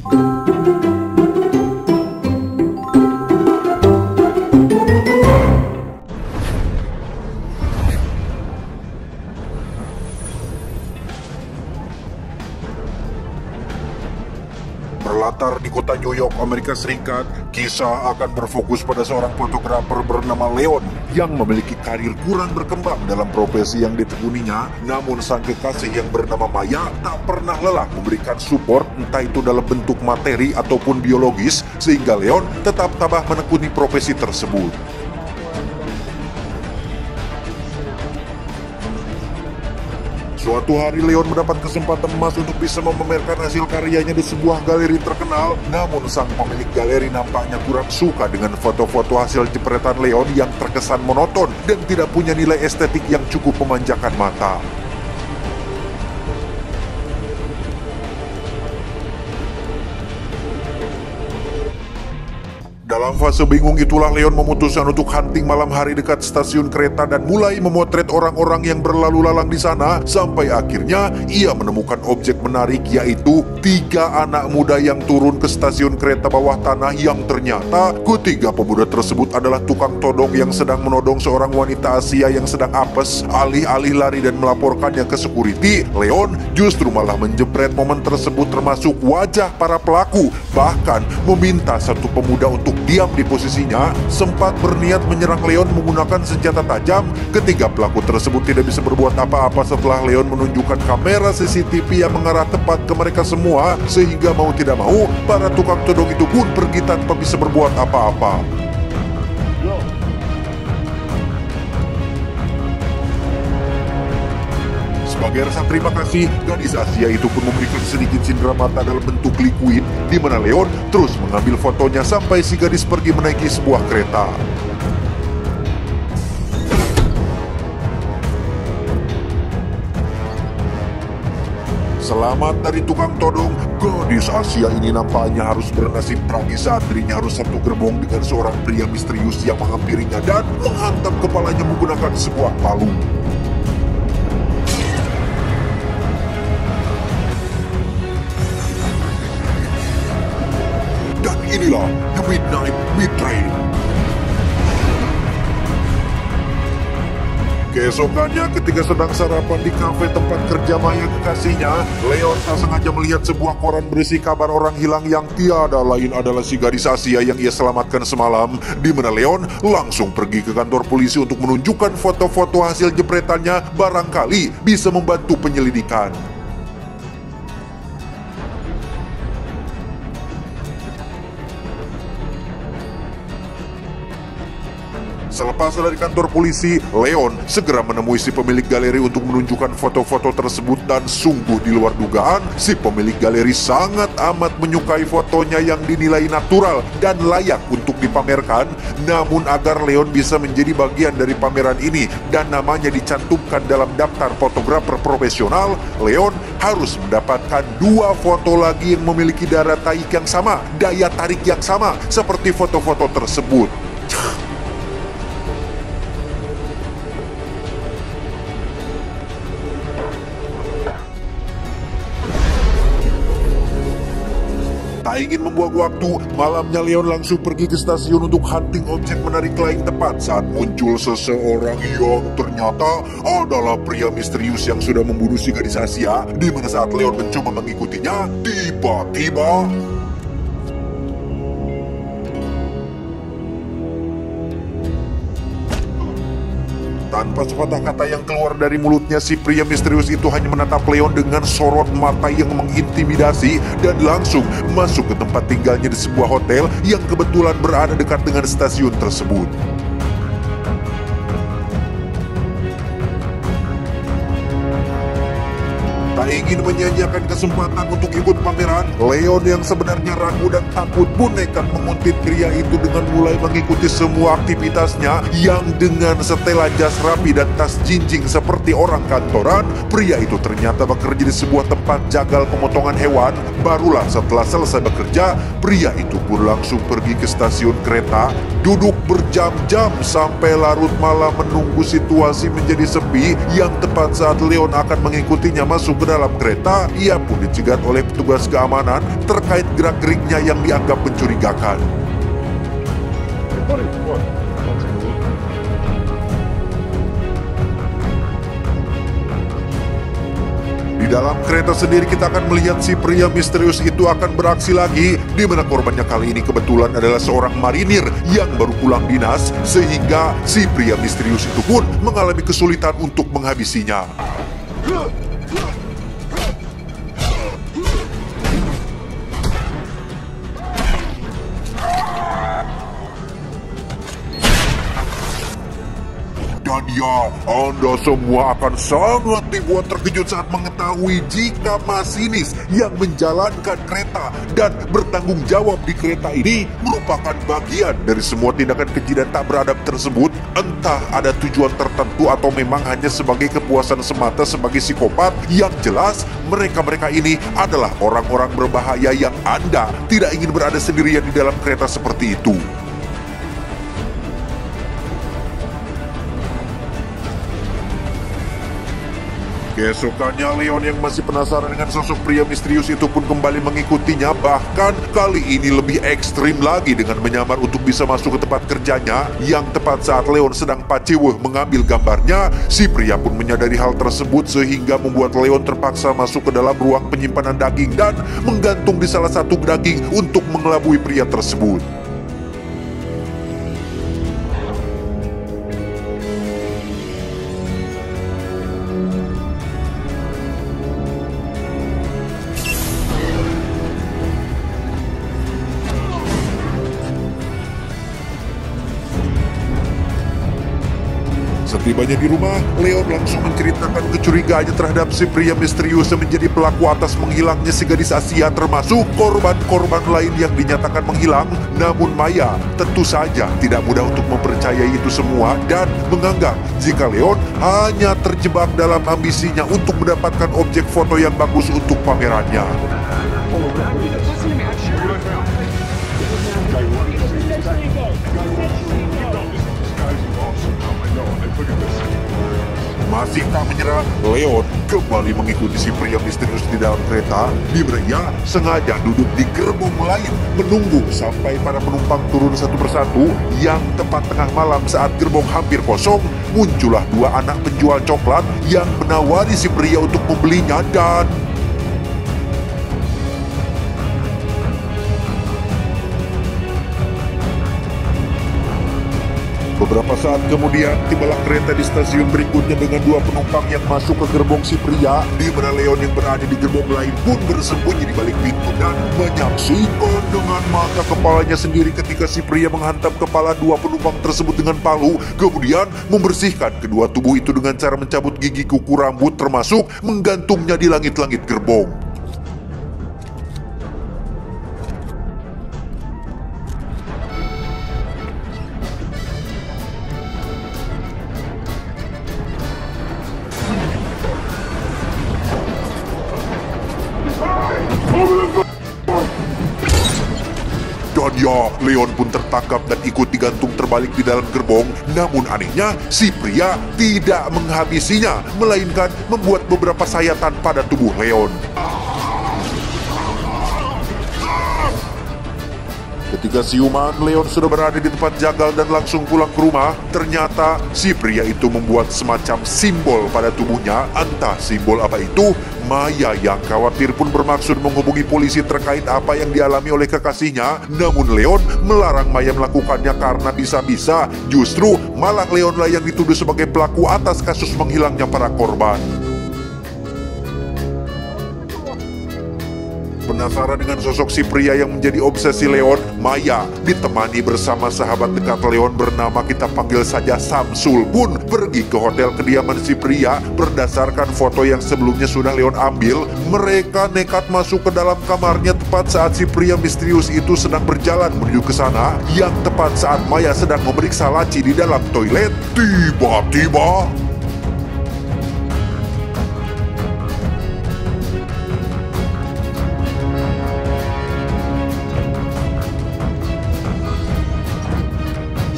Berlatar di kota New York, Amerika Serikat, kisah akan berfokus pada seorang fotografer bernama Leon yang memiliki karir kurang berkembang dalam profesi yang ditekuninya. Namun sang kekasih yang bernama Maya tak pernah lelah memberikan support, entah itu dalam bentuk materi ataupun biologis, sehingga Leon tetap tabah menekuni profesi tersebut. Suatu hari Leon mendapat kesempatan emas untuk bisa memamerkan hasil karyanya di sebuah galeri terkenal. Namun sang pemilik galeri nampaknya kurang suka dengan foto-foto hasil jepretan Leon yang terkesan monoton dan tidak punya nilai estetik yang cukup memanjakan mata. Dalam fase bingung itulah Leon memutuskan untuk hunting malam hari dekat stasiun kereta dan mulai memotret orang-orang yang berlalu lalang di sana, sampai akhirnya ia menemukan objek menarik, yaitu 3 anak muda yang turun ke stasiun kereta bawah tanah yang ternyata ketiga pemuda tersebut adalah tukang todong yang sedang menodong seorang wanita Asia yang sedang apes. Alih-alih lari dan melaporkannya ke security, Leon justru malah menjepret momen tersebut termasuk wajah para pelaku, bahkan meminta satu pemuda untuk diam di posisinya. Sempat berniat menyerang Leon menggunakan senjata tajam. Ketiga pelaku tersebut tidak bisa berbuat apa-apa setelah Leon menunjukkan kamera CCTV yang mengarah tepat ke mereka semua, sehingga mau tidak mau para tukang todong itu pun pergi tanpa bisa berbuat apa-apa. Sebagai rasa terima kasih, gadis Asia itu pun memberikan sedikit cindera mata dalam bentuk liquid, di mana Leon terus mengambil fotonya sampai si gadis pergi menaiki sebuah kereta. Selamat dari tukang todong, gadis Asia ini nampaknya harus bernasib tragis saat dirinya harus satu gerbong dengan seorang pria misterius yang menghampirinya dan menghantam kepalanya menggunakan sebuah palu. Inilah The Midnight Meat Train. Keesokannya ketika sedang sarapan di kafe tempat kerja Maya kekasihnya, Leon tak sengaja melihat sebuah koran berisi kabar orang hilang yang tiada lain adalah si gadis Asia yang ia selamatkan semalam, di mana Leon langsung pergi ke kantor polisi untuk menunjukkan foto-foto hasil jepretannya, barangkali bisa membantu penyelidikan. Selepas dari kantor polisi, Leon segera menemui si pemilik galeri untuk menunjukkan foto-foto tersebut, dan sungguh di luar dugaan, si pemilik galeri sangat amat menyukai fotonya yang dinilai natural dan layak untuk dipamerkan. Namun agar Leon bisa menjadi bagian dari pameran ini dan namanya dicantumkan dalam daftar fotografer profesional, Leon harus mendapatkan 2 foto lagi yang memiliki daya tarik yang sama seperti foto-foto tersebut. Tak ingin membuang waktu, malamnya Leon langsung pergi ke stasiun untuk hunting objek menarik lain, tepat saat muncul seseorang yang ternyata adalah pria misterius yang sudah membunuh si gadis Asia. Di mana saat Leon mencoba mengikutinya, tiba-tiba tanpa sepatah kata yang keluar dari mulutnya, si pria misterius itu hanya menatap Leon dengan sorot mata yang mengintimidasi dan langsung masuk ke tempat tinggalnya di sebuah hotel yang kebetulan berada dekat dengan stasiun tersebut. Tak ingin menyanyiakan kesempatan untuk ikut pameran, Leon yang sebenarnya ragu dan takut pun nekat menguntit pria itu dengan mulai mengikuti semua aktivitasnya yang dengan setelan jas rapi dan tas jinjing seperti orang kantoran. Pria itu ternyata bekerja di sebuah tempat jagal pemotongan hewan. Barulah setelah selesai bekerja, pria itu pun langsung pergi ke stasiun kereta, duduk berjam-jam sampai larut malam menunggu situasi menjadi sepi, yang tepat saat Leon akan mengikutinya masuk ke dalam kereta, ia pun dicegat oleh petugas keamanan terkait gerak-geriknya yang dianggap mencurigakan. Di dalam kereta sendiri kita akan melihat si pria misterius itu akan beraksi lagi, di mana korbannya kali ini kebetulan adalah seorang marinir yang baru pulang dinas, sehingga si pria misterius itu pun mengalami kesulitan untuk menghabisinya. Dan ya, Anda semua akan sangat dibuat terkejut saat mengetahui jika masinis yang menjalankan kereta dan bertanggung jawab di kereta ini merupakan bagian dari semua tindakan keji dan tak beradab tersebut. Entah ada tujuan tertentu atau memang hanya sebagai kepuasan semata sebagai psikopat. Yang jelas, mereka-mereka ini adalah orang-orang berbahaya yang Anda tidak ingin berada sendirian di dalam kereta seperti itu. Keesokannya, Leon yang masih penasaran dengan sosok pria misterius itu pun kembali mengikutinya. Bahkan kali ini lebih ekstrim lagi dengan menyamar untuk bisa masuk ke tempat kerjanya. Yang tepat saat Leon sedang paceweh mengambil gambarnya, si pria pun menyadari hal tersebut sehingga membuat Leon terpaksa masuk ke dalam ruang penyimpanan daging dan menggantung di salah satu daging untuk mengelabui pria tersebut. Setibanya di rumah, Leon langsung menceritakan kecurigaannya terhadap si pria misterius yang menjadi pelaku atas menghilangnya si gadis Asia, termasuk korban-korban lain yang dinyatakan menghilang. Namun Maya tentu saja tidak mudah untuk mempercayai itu semua dan menganggap jika Leon hanya terjebak dalam ambisinya untuk mendapatkan objek foto yang bagus untuk pamerannya. Masih tak menyerah, Leon kembali mengikuti si pria misterius di dalam kereta. Di mana ia sengaja duduk di gerbong lain menunggu sampai para penumpang turun satu persatu. Yang tepat tengah malam saat gerbong hampir kosong, muncullah dua anak penjual coklat yang menawari si pria untuk membelinya dan beberapa saat kemudian, tibalah kereta di stasiun berikutnya dengan dua penumpang yang masuk ke gerbong si pria, di mana Leon yang berada di gerbong lain pun bersembunyi di balik pintu dan menyaksikan dengan mata kepalanya sendiri ketika si pria menghantam kepala dua penumpang tersebut dengan palu, kemudian membersihkan kedua tubuh itu dengan cara mencabut gigi kuku rambut termasuk menggantungnya di langit-langit gerbong. Dan ya, Leon pun tertangkap dan ikut digantung terbalik di dalam gerbong. Namun anehnya, si pria tidak menghabisinya, melainkan membuat beberapa sayatan pada tubuh Leon. Ketika siuman, Leon sudah berada di tempat jagal dan langsung pulang ke rumah. Ternyata si pria itu membuat semacam simbol pada tubuhnya. Entah simbol apa itu. Maya yang khawatir pun bermaksud menghubungi polisi terkait apa yang dialami oleh kekasihnya. Namun Leon melarang Maya melakukannya karena bisa-bisa justru malah Leonlah yang dituduh sebagai pelaku atas kasus menghilangnya para korban. Penasaran dengan sosok si pria yang menjadi obsesi Leon, Maya ditemani bersama sahabat dekat Leon bernama kita panggil saja Samsul pun pergi ke hotel kediaman si pria. Berdasarkan foto yang sebelumnya sudah Leon ambil, mereka nekat masuk ke dalam kamarnya tepat saat si pria misterius itu sedang berjalan menuju ke sana. Yang tepat saat Maya sedang memeriksa laci di dalam toilet, tiba-tiba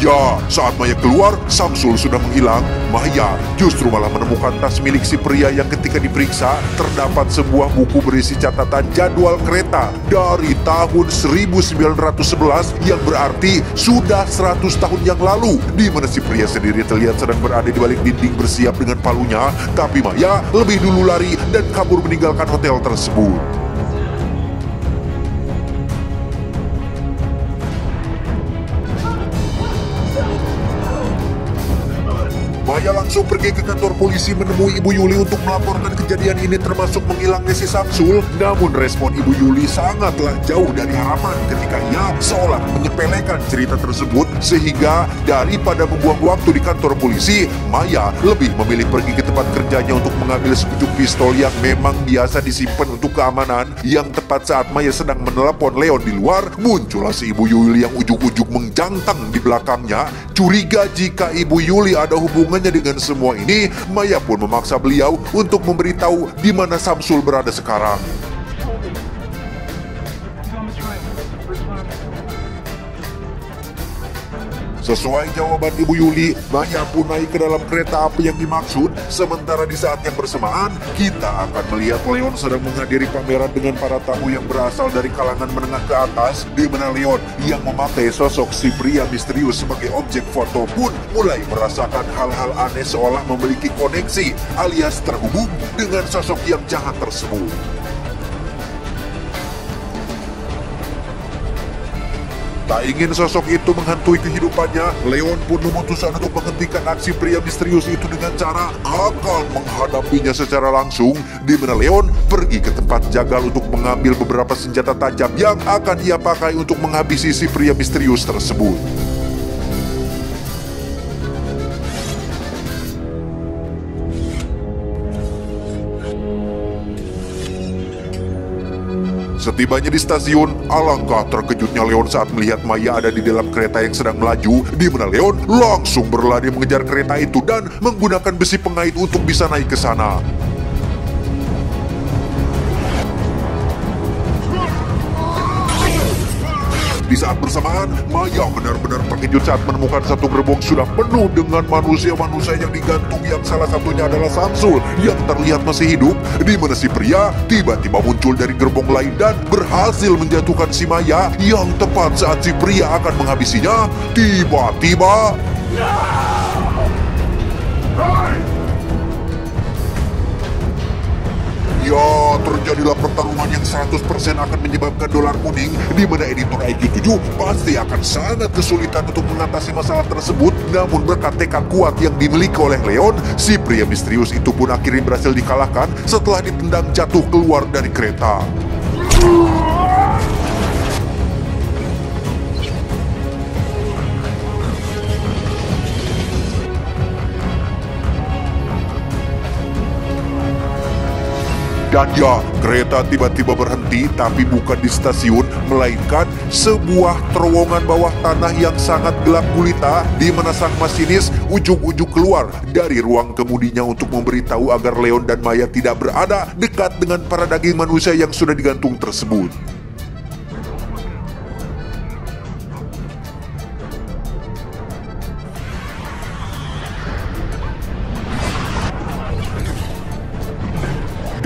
Ya, saat Maya keluar, Samsul sudah menghilang. Maya justru malah menemukan tas milik si pria yang ketika diperiksa terdapat sebuah buku berisi catatan jadwal kereta dari tahun 1911 yang berarti sudah 100 tahun yang lalu, di mana si pria sendiri terlihat sedang berada di balik dinding bersiap dengan palunya, tapi Maya lebih dulu lari dan kabur meninggalkan hotel tersebut. Maya langsung pergi ke kantor polisi menemui Ibu Yuli untuk melaporkan kejadian ini termasuk menghilangnya si Samsul. Namun respon Ibu Yuli sangatlah jauh dari harapan ketika ia seolah menyepelekan cerita tersebut, sehingga daripada membuang waktu di kantor polisi, Maya lebih memilih pergi ke tempat kerjanya untuk mengambil sepucuk pistol yang memang biasa disimpan untuk keamanan. Yang tepat saat Maya sedang menelepon Leon di luar, muncullah si Ibu Yuli yang ujug-ujug menjantang di belakangnya. Curiga jika Ibu Yuli ada hubungannya dengan semua ini, Maya pun memaksa beliau untuk memberitahu di mana Samsul berada sekarang. Sesuai jawaban Ibu Yuli, Maya pun naik ke dalam kereta api yang dimaksud. Sementara di saat yang bersamaan, kita akan melihat Leon sedang menghadiri pameran dengan para tamu yang berasal dari kalangan menengah ke atas, di mana Leon yang memakai sosok si pria misterius sebagai objek foto pun mulai merasakan hal-hal aneh seolah memiliki koneksi alias terhubung dengan sosok yang jahat tersebut. Tak ingin sosok itu menghantui kehidupannya, Leon pun memutuskan untuk menghentikan aksi pria misterius itu dengan cara akan menghadapinya secara langsung, di mana Leon pergi ke tempat jagal untuk mengambil beberapa senjata tajam yang akan ia pakai untuk menghabisi si pria misterius tersebut. Setibanya di stasiun, alangkah terkejutnya Leon saat melihat Maya ada di dalam kereta yang sedang melaju, di mana Leon langsung berlari mengejar kereta itu dan menggunakan besi pengait untuk bisa naik ke sana. Di saat bersamaan, Maya benar-benar terkejut saat menemukan satu gerbong sudah penuh dengan manusia-manusia yang digantung, yang salah satunya adalah Samsul yang terlihat masih hidup, di mana si pria tiba-tiba muncul dari gerbong lain dan berhasil menjatuhkan si Maya. Yang tepat saat si pria akan menghabisinya, tiba-tiba ya, terjadilah pertarungan yang 100% akan menyebabkan dolar kuning, di mana editor IQ7 pasti akan sangat kesulitan untuk mengatasi masalah tersebut. Namun berkat tekad kuat yang dimiliki oleh Leon, si pria misterius itu pun akhirnya berhasil dikalahkan setelah ditendang jatuh keluar dari kereta. Dan ya, kereta tiba-tiba berhenti, tapi bukan di stasiun, melainkan sebuah terowongan bawah tanah yang sangat gelap gulita, di mana sang masinis ujug-ujug keluar dari ruang kemudinya untuk memberitahu agar Leon dan Maya tidak berada dekat dengan para daging manusia yang sudah digantung tersebut.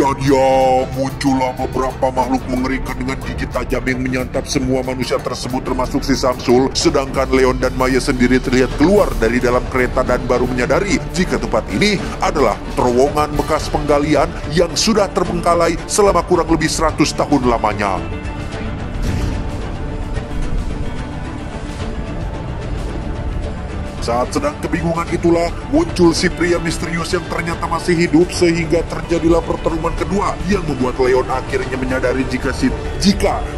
Dan ya, muncullah beberapa makhluk mengerikan dengan gigi tajam yang menyantap semua manusia tersebut termasuk si Samsul. Sedangkan Leon dan Maya sendiri terlihat keluar dari dalam kereta dan baru menyadari jika tempat ini adalah terowongan bekas penggalian yang sudah terbengkalai selama kurang lebih 100 tahun lamanya. Saat sedang kebingungan itulah muncul si pria misterius yang ternyata masih hidup, sehingga terjadilah pertarungan kedua yang membuat Leon akhirnya menyadari jika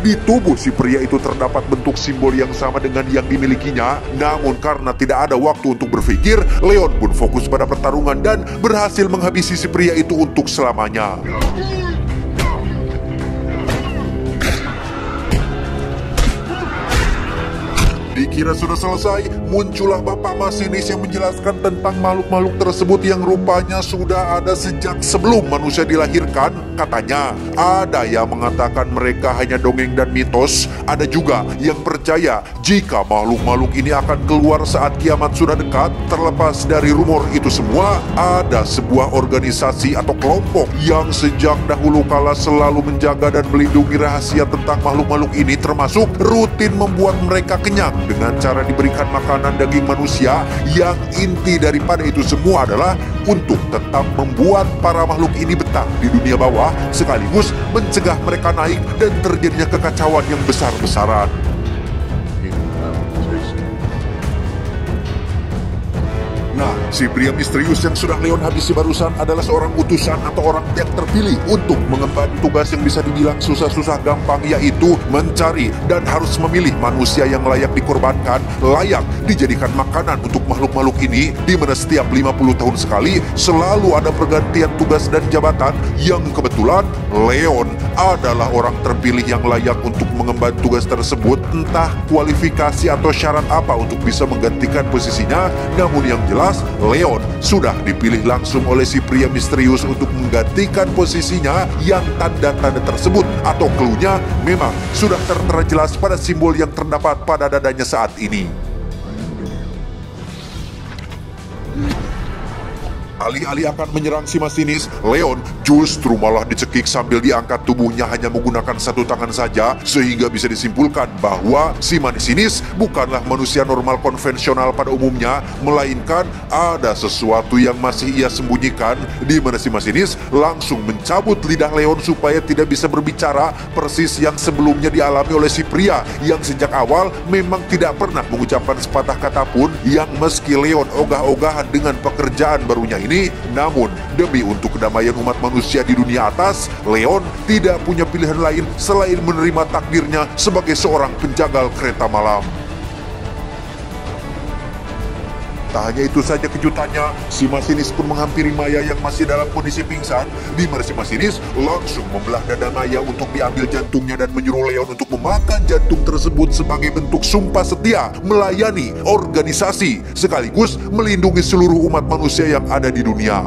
di tubuh si pria itu terdapat bentuk simbol yang sama dengan yang dimilikinya. Namun karena tidak ada waktu untuk berpikir, Leon pun fokus pada pertarungan dan berhasil menghabisi si pria itu untuk selamanya. Di Dikira sudah selesai, muncullah Bapak Masinis yang menjelaskan tentang makhluk-makhluk tersebut yang rupanya sudah ada sejak sebelum manusia dilahirkan. Katanya, ada yang mengatakan mereka hanya dongeng dan mitos, ada juga yang percaya jika makhluk-makhluk ini akan keluar saat kiamat sudah dekat. Terlepas dari rumor itu semua, ada sebuah organisasi atau kelompok yang sejak dahulu kala selalu menjaga dan melindungi rahasia tentang makhluk-makhluk ini, termasuk rutin membuat mereka kenyang dengan cara diberikan makanan daging manusia. Yang inti daripada itu semua adalah untuk tetap membuat para makhluk ini betah di dunia bawah, sekaligus mencegah mereka naik dan terjadinya kekacauan yang besar-besaran. Nah, si pria misterius yang sudah Leon habisi barusan adalah seorang utusan atau orang yang terpilih untuk mengemban tugas yang bisa dibilang susah-susah gampang, yaitu mencari dan harus memilih manusia yang layak dikorbankan, layak dijadikan makanan untuk makhluk-makhluk ini, di mana setiap 50 tahun sekali selalu ada pergantian tugas dan jabatan, yang kebetulan Leon adalah orang terpilih yang layak untuk mengemban tugas tersebut. Entah kualifikasi atau syarat apa untuk bisa menggantikan posisinya, namun yang jelas Leon sudah dipilih langsung oleh si pria misterius untuk menggantikan posisinya, yang tanda-tanda tersebut atau clue-nya memang sudah tertera jelas pada simbol yang terdapat pada dadanya saat ini. Alih-alih akan menyerang si Masinis, Leon justru malah dicekik sambil diangkat tubuhnya hanya menggunakan satu tangan saja, sehingga bisa disimpulkan bahwa si Masinis bukanlah manusia normal konvensional pada umumnya, melainkan ada sesuatu yang masih ia sembunyikan, di mana si Masinis langsung mencabut lidah Leon supaya tidak bisa berbicara, persis yang sebelumnya dialami oleh si pria yang sejak awal memang tidak pernah mengucapkan sepatah kata pun, yang meski Leon ogah-ogahan dengan pekerjaan barunya ini, namun demi untuk kedamaian umat manusia di dunia atas, Leon tidak punya pilihan lain selain menerima takdirnya sebagai seorang penjagal kereta malam. Tak hanya itu saja kejutannya, si Masinis pun menghampiri Maya yang masih dalam kondisi pingsan, di mana si Masinis langsung membelah dada Maya untuk diambil jantungnya dan menyuruh Leon untuk memakan jantung tersebut sebagai bentuk sumpah setia melayani organisasi sekaligus melindungi seluruh umat manusia yang ada di dunia.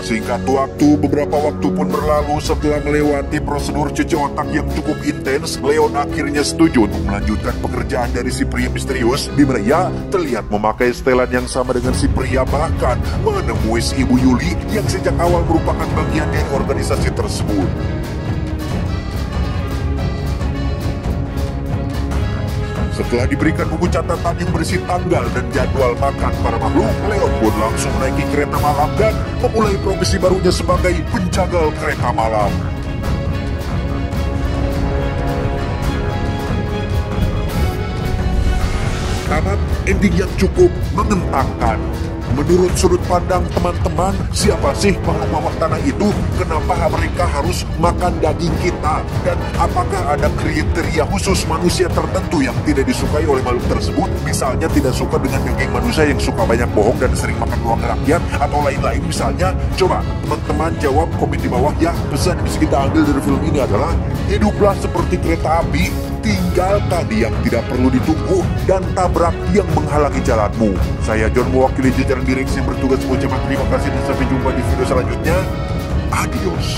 Singkat waktu, beberapa waktu pun berlalu. Setelah melewati prosedur cuci otak yang cukup intens, Leon akhirnya setuju untuk melanjutkan pekerjaan dari si pria misterius, di mana ia terlihat memakai setelan yang sama dengan si pria, bahkan menemui si Ibu Yuli yang sejak awal merupakan bagian dari organisasi tersebut. Setelah diberikan buku catatan yang berisi tanggal dan jadwal makan para makhluk, Leon pun langsung menaiki kereta malam dan memulai profesi barunya sebagai penjagal kereta malam. Tamat ending yang cukup mengentakkan. Menurut sudut pandang teman-teman, siapa sih makhluk bawah tanah itu? Kenapa mereka harus makan daging kita? Dan apakah ada kriteria khusus manusia tertentu yang tidak disukai oleh makhluk tersebut? Misalnya tidak suka dengan daging manusia yang suka banyak bohong dan sering makan uang rakyat, atau lain-lain misalnya? Coba teman-teman jawab komen di bawah ya. Pesan yang bisa kita ambil dari film ini adalah, hiduplah seperti kereta api, tinggalkan yang tidak perlu ditunggu dan tabrak yang menghalangi jalanmu. Saya John, mewakili jajaran direksi yang bertugas, mengucapkan terima kasih dan sampai jumpa di video selanjutnya. Adios.